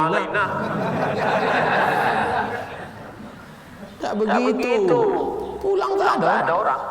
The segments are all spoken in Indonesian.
alaina. Tak begitu. Pulang tak ada orang.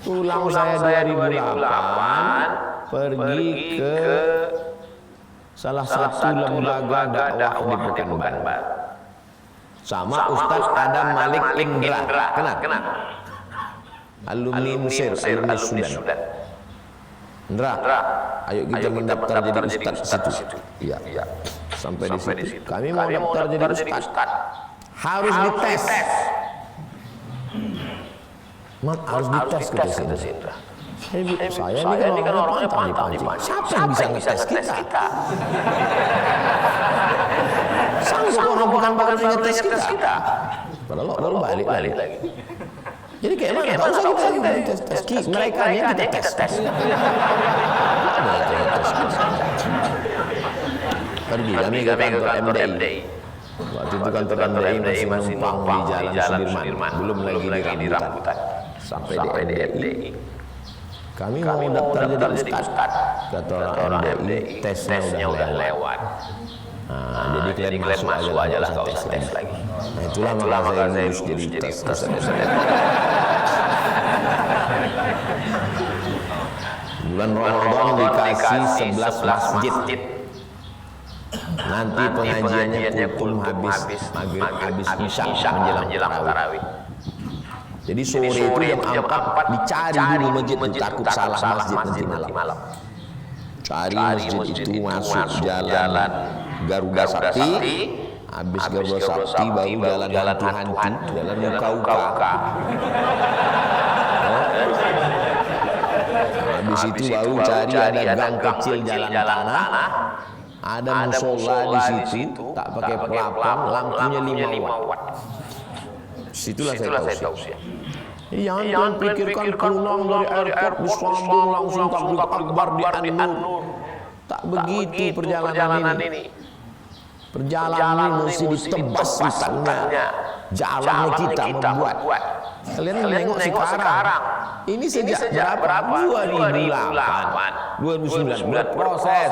Pulang saya 2008 pergi ke salah satu lembaga dakwah di Pekanbaru sama Ustaz Adam Malik Indra. Kenal? Alumni Mesir, alumni Sudan. Indra, ayo kita mendaftar jadi Ustaz situ. Iya. Sampai di situ. Kami mau daftar jadi Ustaz. Harus dites. Harus dites kata si Indra. Saya ini kan orangnya pantang dipancing. Siapa yang bisa ngetes kita? Sanggup orang bukan ngetes kita. Padahal baru balik lagi. Jadi kayak mana? Tak usah kita tes. Mereka yang kita tes. Pergi kami ke kantor MDI. Waktu itu kantor MDI masih numpang di Jalan Sudirman. Belum lagi di Rambutan. Sampai di MDI. Kami mau daftar jadi Ustaz. Kata orang MDI, tesnya udah lewat. Nah, jadi kalian masuk aja lah, nggak usah tes lagi. Nah, itulah maka saya lulus jadi tes. Bulan Ramadan dikasih 11 masjid. Nanti pengajiannya pukul habis maghrib, habis isya menjelang tarawih. Jadi sore itu jam 4 dicari dulu masjid, takut salah masjid nanti malam. Cari masjid itu masuk jalan Garuda Sakti, habis Garuda Sakti baru jalan hantu, jalan muka-uka. Habis itu baru cari ada gang kecil jalan tanah, ada musola di situ, tak pakai pelapon, lampunya 5 watt. Situlah saya tahu sih. Jangan pikirkan pulang dari airport disambung langsung takbir akbar di An-Nur. Tak begitu perjalanan ini. Perjalanan ini mesti ditebas hutannya. Jalannya kita membuat. Kalian menengok sekarang. Ini sejak berapa? 2008, 2009 proses.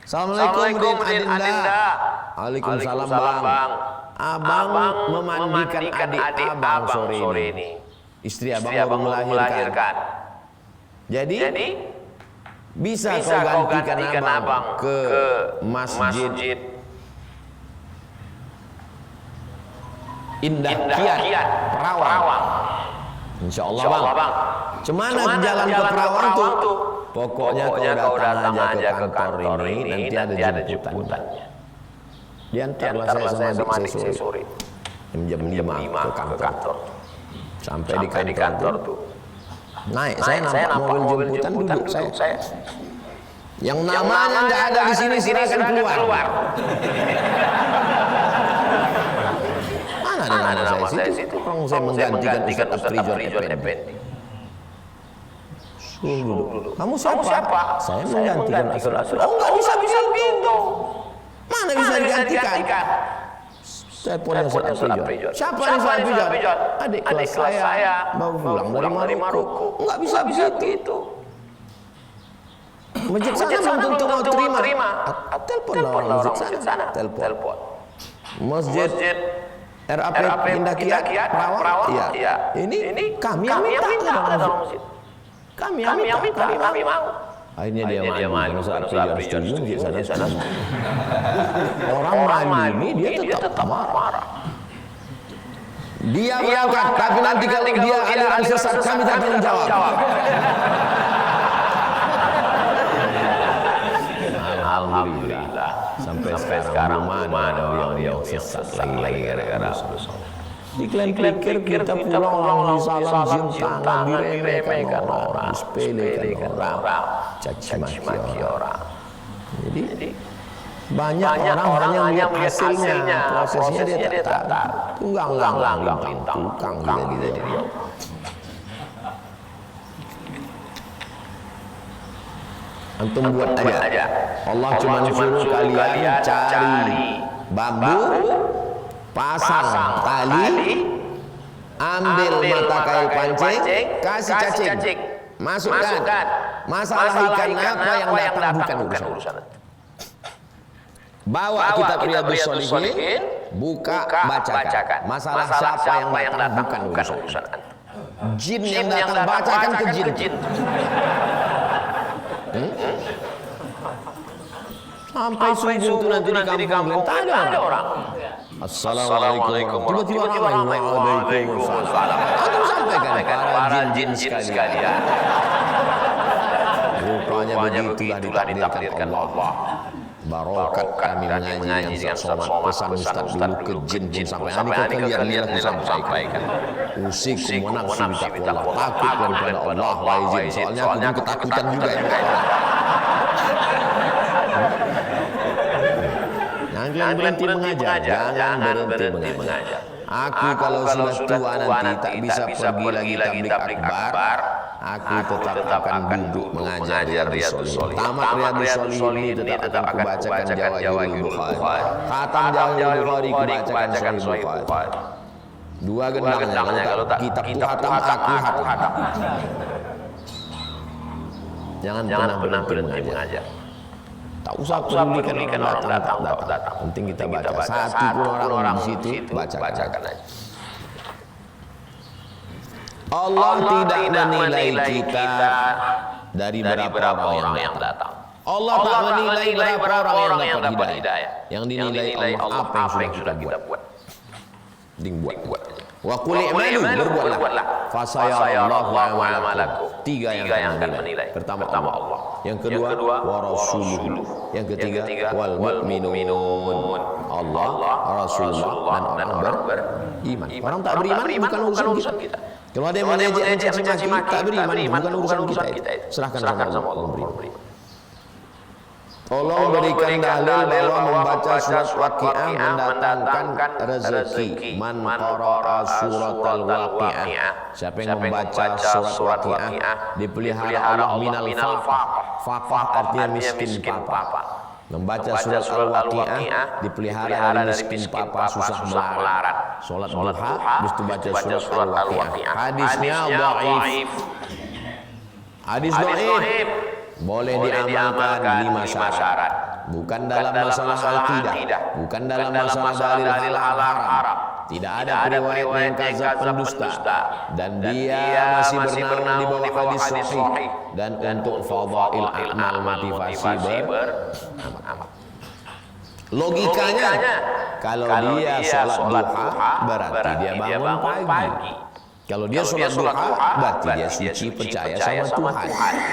Assalamualaikum Adinda. Waalaikumsalam Bang. Abang memandikan adik abang sore ini. Istri abang baru melahirkan. Jadi bisa kau gantikan abang ke masjid Indah Kiat Perawang. Insya Allah Bang. Cemana jalan ke Perawang tuh? Pokoknya kau datang aja ke kantor ini, nanti ada jemputannya. Diantarlah saya sama adik saya sore jam 5 ke kantor. Sampai di kantor tuh naik, saya nampak mobil jemputan, duduk saya. Yang namanya nggak ada di sini silakan keluar. Mana ada nama saya situ? Orang saya menggantikan Ustaz Afrijon Effendi. Kamu siapa? Saya menggantikan Ustaz. Oh, nggak bisa begitu. Mana bisa digantikan? Teleponnya Ustaz Afrijon. Siapa yang Ustaz Afrijon? Adik kelas saya baru pulang dari Maroko. Enggak bisa begitu. Masjid sana belum tentu mau terima. Telepon orang masjid sana. Telepon. Masjid RAP Indah Kiat Perawang. Iya. Ini kami yang minta dalam masjid. Kami yang minta, kami mau. Akhirnya dia maju karena Ustaz Afrijon di sana. Orang maju ini dia tetap marah. Dia berangkat, tapi nanti kalau dia aliran sesat kami tak tanggung jawab. Alhamdulillah. Sampai sekarang mana orang yang sesat lagi gara-gara Diklik kita pulang salam cium tangan diremehkan orang, disepelekan orang, caci maki orang. Jadi banyak orang hanya melihat hasilnya, prosesnya dia tak tahu. Tunggang tukang gila dia. Antum buat aja. Allah cuma suruh kalian cari bambu, pasang tali, ambil mata kayu pancing, kasih cacing, masukkan. Masalah ikan apa yang datang bukan urusan. bawa kitab Riyadhus Shalihin, buka bacakan. Masalah siapa yang datang bukan urusan antum. Jin yang datang bacakan ke jin. Sampai subuh itu nanti di kampung tak ada orang. Assalamualaikum. Tiba-tiba ramai. Waalaikumsalam. Antum sampaikan para jin sekalian. Rupanya begitulah ditakdirkan Allah. Barokat kami mengaji dengan sholat pesan Ustaz dulu ke jin sampai ani kalian sampaikan. Usikum wa nafsi bitaqwallah. Takut kepada Allah wa izin. Soalnya aku pun ketakutan juga ya. Jangan berhenti mengajar, jangan berhenti mengajar. Aku kalau sudah tua nanti tak bisa pergi lagi tablik akbar. Aku tetap akan duduk mengajar Riyadhus Shalihin. Tamat Riyadhus Shalihin ini tetap akan kubacakan Jawahirul Bukhari. Khatam Jawahirul Bukhari kubacakan Sahih Bukhari. Dua gendangnya kalau tak kitab khatam aku khatam. Jangan pernah berhenti mengajar. Tak usah pedulikan orang datang. Penting kita baca. Satu pun orang di situ bacakan aja. Allah tidak menilai kita dari berapa orang yang datang. Allah tak menilai berapa orang yang dapat hidayah. Yang dinilai Allah apa yang sudah kita buat. Buat. Wa qul i'malu, berbuatlah. Fasayarallahu amalakum. Tiga yang akan menilai. Pertama Allah. Yang kedua wa rasuluhu. Yang ketiga wal mu'minun. Allah, Rasulullah dan orang beriman. Orang tak beriman bukan urusan kita. Kalau ada yang mengejek caci maki tak beriman bukan urusan kita. Serahkan sama Allah memberi. Tolong berikan dalil bahwa membaca surat Waqiah mendatangkan rezeki. Man qara'a suratal Waqiah. Siapa yang membaca surat Waqiah dipelihara Allah minal faqah. Faqah artinya miskin papa. Membaca surat Al-Waqiah dipelihara dari miskin papa, susah melarat. Salat duha habis itu baca surat Al-Waqiah. Hadisnya dhaif. Hadis dhaif. Boleh diamalkan 5 syarat. Bukan dalam masalah akidah, bukan dalam masalah dalil halal haram. Tidak ada riwayat yang kadzab pendusta dan dia masih bernaung di bawah hadis sahih. Dan untuk fadhail a'mal motivasi beramal. Logikanya kalau dia salat duha berarti dia bangun pagi. Kalau dia sholat duha, berarti dia suci percaya sama Tuhan.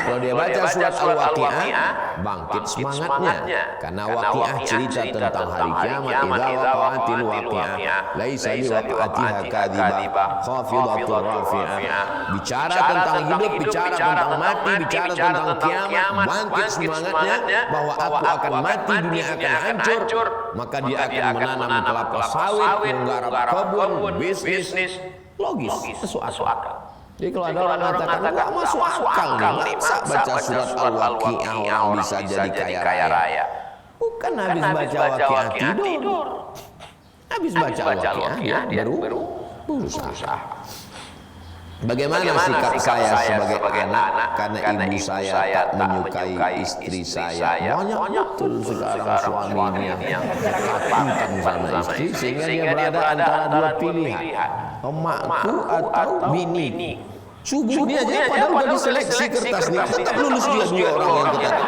Kalau dia baca surat Al-Waqiah, bangkit semangatnya. Karena Waqiah cerita tentang hari kiamat. Idza waqa'atil waqi'ah, laisa liwaqa'atiha kadhibah, khafidatur rafi'ah. Bicara tentang hidup, bicara tentang mati, bicara tentang kiamat, bangkit semangatnya bahwa aku akan mati, dunia akan hancur. Maka dia akan menanam kelapa sawit, menggarap kebun, bisnis. Logis, masuk akal. Jadi kalau ada orang mengatakan nggak masuk akal nih, masa baca surat Al-Waqiah orang bisa jadi kaya raya? Bukan habis baca Waqiah tidur. Habis baca Al-Waqiah dia baru berusaha. Bagaimana sikap saya sebagai anak karena ibu saya tak menyukai istri saya? Banyak betul sekarang suaminya yang ketakutan sama istri sehingga dia berada antara dua pilihan, emakku atau bini. Subuh dia aja padahal udah diseleksi kertas nih, tetap lulus dia 2 orang yang ketat.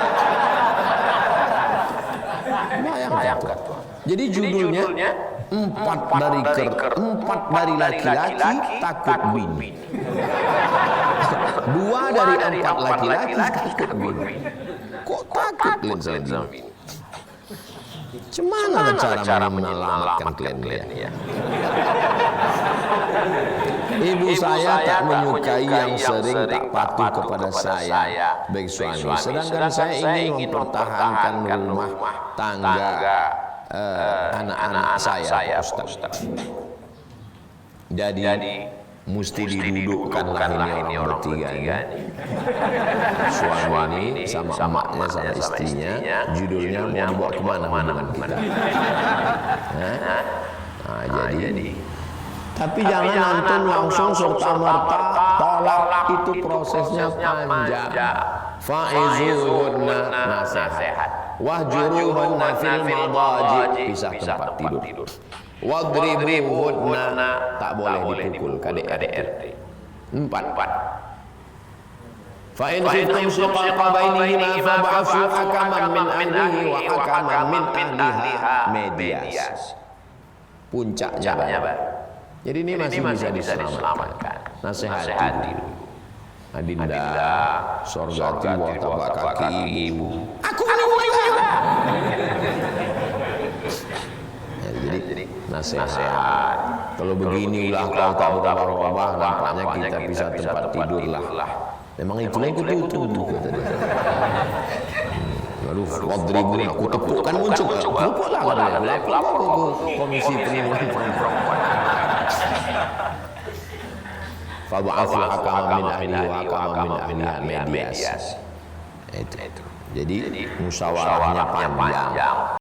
Bayangkan. Jadi judulnya 4 dari laki-laki takut bini. 2 dari 4 laki-laki takut bini. Kok takut kalian sama bini? Cemana cara menyelamatkan kalian ya? Ibu saya tak menyukai yang sering tak patuh kepada saya baik suami. Sedangkan saya ingin mempertahankan rumah tangga anak-anak saya, Pak Ustaz. Jadi mesti didudukkanlah ini orang bertiga ini. Suami ini sama emaknya sama istrinya. Judulnya mau dibawa kemana kita. Nah, jadi tapi jangan antum langsung serta-merta tolak, itu prosesnya panjang. Faizunna nasihat. Wahjuruhunna fil madaji, pisah tempat tidur. Wadribuhunna, tak boleh dipukul KDRT. 4. Fa in khiftum shiqaqa bainihima fab'athu hakaman min ahlihi wa hakaman min ahliha, mediasi. Puncaknya, Pak. Jadi ini masih bisa diselamatkan. Nasihati dulu. Adinda, sorgati wa tapak kaki ibu. Aku meninggal. Jadi nasihat. Kalau begini ulah kau tak berubah, nampaknya kita bisa tempat tidur lah. Memang itulah yang kututup kata dia. Lalu wadribu, aku tepukkan muncul. Lupalah komisi perlindungan perempuan. Fab'athu hakaman min ahlihi wa hakaman min ahliha, mediasi. Itu. Jadi musyawarahnya panjang.